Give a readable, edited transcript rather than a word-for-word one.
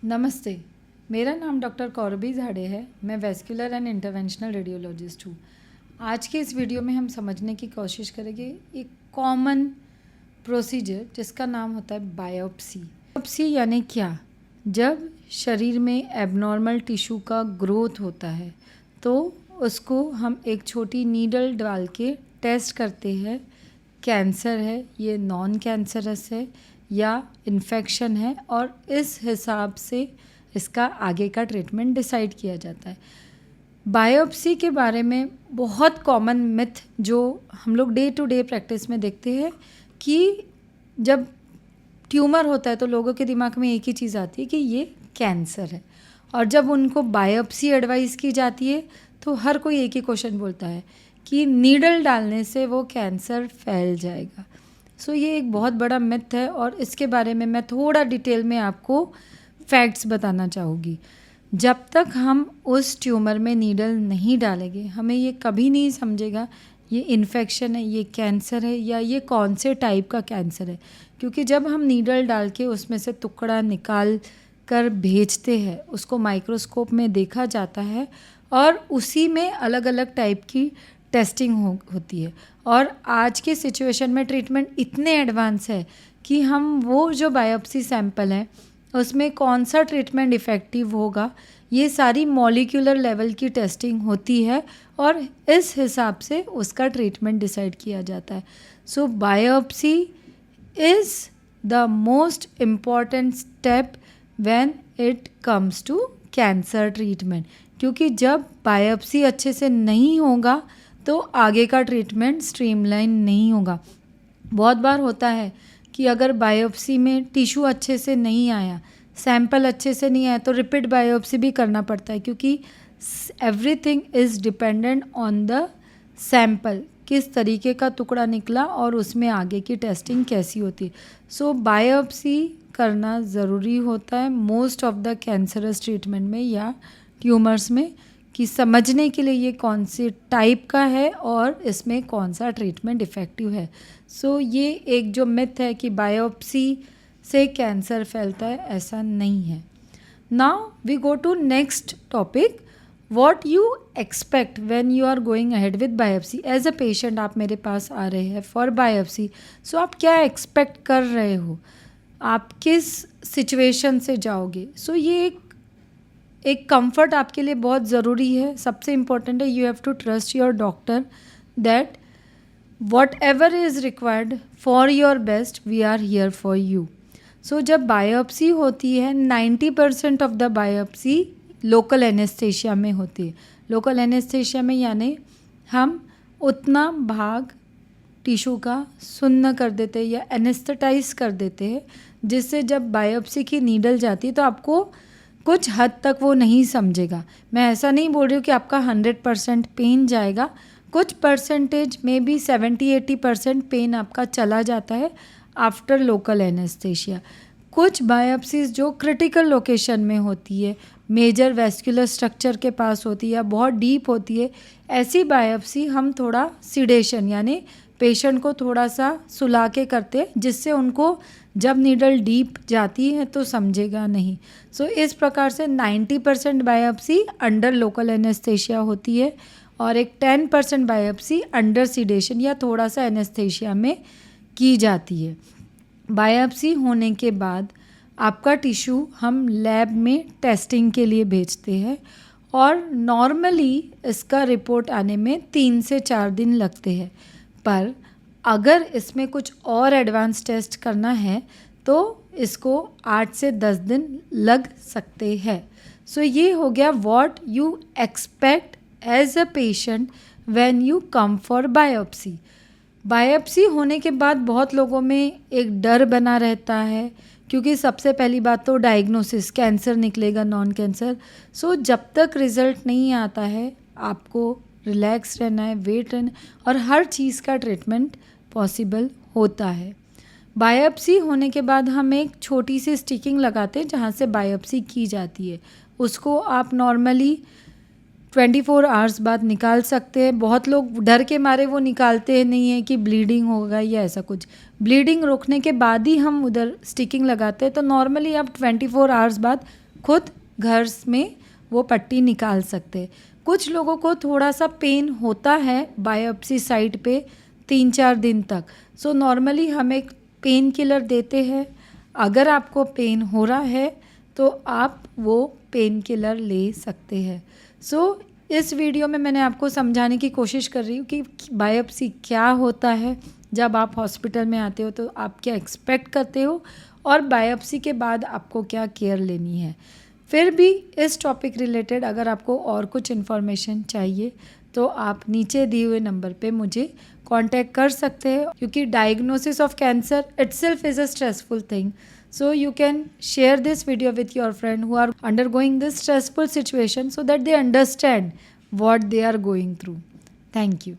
नमस्ते, मेरा नाम डॉक्टर कौरबी झाड़े है। मैं वेस्कुलर एंड इंटरवेंशनल रेडियोलॉजिस्ट हूँ। आज के इस वीडियो में हम समझने की कोशिश करेंगे एक कॉमन प्रोसीजर जिसका नाम होता है बायोप्सी। बायोप्सी यानी क्या? जब शरीर में एबनॉर्मल टिश्यू का ग्रोथ होता है तो उसको हम एक छोटी नीडल डाल के टेस्ट करते हैं, कैंसर है, ये नॉन कैंसरस है या इन्फेक्शन है, और इस हिसाब से इसका आगे का ट्रीटमेंट डिसाइड किया जाता है। बायोप्सी के बारे में बहुत कॉमन मिथ जो हम लोग डे टू डे प्रैक्टिस में देखते हैं कि जब ट्यूमर होता है तो लोगों के दिमाग में एक ही चीज़ आती है कि ये कैंसर है, और जब उनको बायोप्सी एडवाइस की जाती है तो हर कोई एक ही क्वेश्चन बोलता है कि नीडल डालने से वो कैंसर फैल जाएगा। सो ये एक बहुत बड़ा मिथ है और इसके बारे में मैं थोड़ा डिटेल में आपको फैक्ट्स बताना चाहूँगी। जब तक हम उस ट्यूमर में नीडल नहीं डालेंगे हमें ये कभी नहीं समझेगा ये इन्फेक्शन है, ये कैंसर है या ये कौन से टाइप का कैंसर है, क्योंकि जब हम नीडल डाल के उसमें से टुकड़ा निकाल कर भेजते हैं उसको माइक्रोस्कोप में देखा जाता है और उसी में अलग अलग टाइप की टेस्टिंग होती है। और आज के सिचुएशन में ट्रीटमेंट इतने एडवांस है कि हम वो जो बायोप्सी सैंपल है उसमें कौन सा ट्रीटमेंट इफ़ेक्टिव होगा ये सारी मॉलिक्यूलर लेवल की टेस्टिंग होती है और इस हिसाब से उसका ट्रीटमेंट डिसाइड किया जाता है। So biopsy is the most important step when it comes to cancer treatment, क्योंकि जब बायोप्सी अच्छे से नहीं होगा तो आगे का ट्रीटमेंट स्ट्रीमलाइन नहीं होगा। बहुत बार होता है कि अगर बायोप्सी में टिश्यू अच्छे से नहीं आया, सैंपल अच्छे से नहीं आया तो रिपीट बायोप्सी भी करना पड़ता है, क्योंकि everything is dependent on the sample, किस तरीके का टुकड़ा निकला और उसमें आगे की टेस्टिंग कैसी होती है। सो बायोप्सी करना ज़रूरी होता है most of the cancerous treatment में या ट्यूमर्स में, कि समझने के लिए ये कौन से टाइप का है और इसमें कौन सा ट्रीटमेंट इफ़ेक्टिव है। सो ये एक जो मिथ है कि बायोप्सी से कैंसर फैलता है, ऐसा नहीं है। Now we go to next topic, what you expect when you are going ahead with biopsy. As a patient आप मेरे पास आ रहे हैं फॉर बायोप्सी, सो आप क्या एक्सपेक्ट कर रहे हो, आप किस सिचुएशन से जाओगे। सो ये एक कंफर्ट आपके लिए बहुत ज़रूरी है। सबसे इम्पोर्टेंट है you have to trust your doctor that whatever is required for your best we are here for you. So जब बायोप्सी होती है 90% of the biopsy local anaesthesia में होती है। लोकल एनेस्थेशिया में यानी हम उतना भाग टिश्यू का सुन्न कर देते हैं या एनेस्थेटाइज कर देते हैं जिससे जब बायोप्सी की नीडल जाती है तो आपको कुछ हद तक वो नहीं समझेगा। मैं ऐसा नहीं बोल रही हूँ कि आपका 100% पेन जाएगा, कुछ परसेंटेज में भी 70-80% पेन आपका चला जाता है आफ्टर लोकल एनेस्थेशिया। कुछ बायोप्सीज जो क्रिटिकल लोकेशन में होती है, मेजर वेस्कुलर स्ट्रक्चर के पास होती है या बहुत डीप होती है, ऐसी बायोप्सी हम थोड़ा सिडेशन यानी पेशेंट को थोड़ा सा सुला के करते हैं जिससे उनको जब नीडल डीप जाती है तो समझेगा नहीं। सो इस प्रकार से 90% बायोप्सी अंडर लोकल एनेस्थेशिया होती है और एक 10% बायोप्सी अंडर सिडेशन या थोड़ा सा एनेस्थेशिया में की जाती है। बायोप्सी होने के बाद आपका टिश्यू हम लैब में टेस्टिंग के लिए भेजते हैं और नॉर्मली इसका रिपोर्ट आने में 3 से 4 दिन लगते हैं, पर अगर इसमें कुछ और एडवांस टेस्ट करना है तो इसको 8 से 10 दिन लग सकते हैं। सो ये हो गया what you expect as a patient when you come for biopsy. Biopsy होने के बाद बहुत लोगों में एक डर बना रहता है, क्योंकि सबसे पहली बात तो डायग्नोसिस, कैंसर निकलेगा नॉन कैंसर। सो जब तक रिज़ल्ट नहीं आता है आपको रिलैक्स रहना है, वेट रहना और हर चीज़ का ट्रीटमेंट पॉसिबल होता है। बायोप्सी होने के बाद हम एक छोटी सी स्टिकिंग लगाते हैं जहाँ से बायोप्सी की जाती है, उसको आप नॉर्मली 24 आवर्स बाद निकाल सकते हैं। बहुत लोग डर के मारे वो निकालते नहीं हैं कि ब्लीडिंग होगा या ऐसा कुछ। ब्लीडिंग रोकने के बाद ही हम उधर स्टिकिंग लगाते हैं, तो नॉर्मली आप 24 आवर्स बाद खुद घर में वो पट्टी निकाल सकते हैं। कुछ लोगों को थोड़ा सा पेन होता है बायोप्सी साइट पे 3-4 दिन तक। सो नॉर्मली हम एक पेन किलर देते हैं। अगर आपको पेन हो रहा है तो आप वो पेन किलर ले सकते हैं। सो इस वीडियो में मैंने आपको समझाने की कोशिश कर रही हूँ कि बायोप्सी क्या होता है, जब आप हॉस्पिटल में आते हो तो आप क्या एक्सपेक्ट करते हो, और बायोप्सी के बाद आपको क्या केयर लेनी है। फिर भी इस टॉपिक रिलेटेड अगर आपको और कुछ इन्फॉर्मेशन चाहिए तो आप नीचे दिए हुए नंबर पे मुझे कांटेक्ट कर सकते हैं, क्योंकि diagnosis of cancer itself is a stressful thing. So you can share this video with your friend who are undergoing this stressful situation so that they understand what they are going through. Thank you.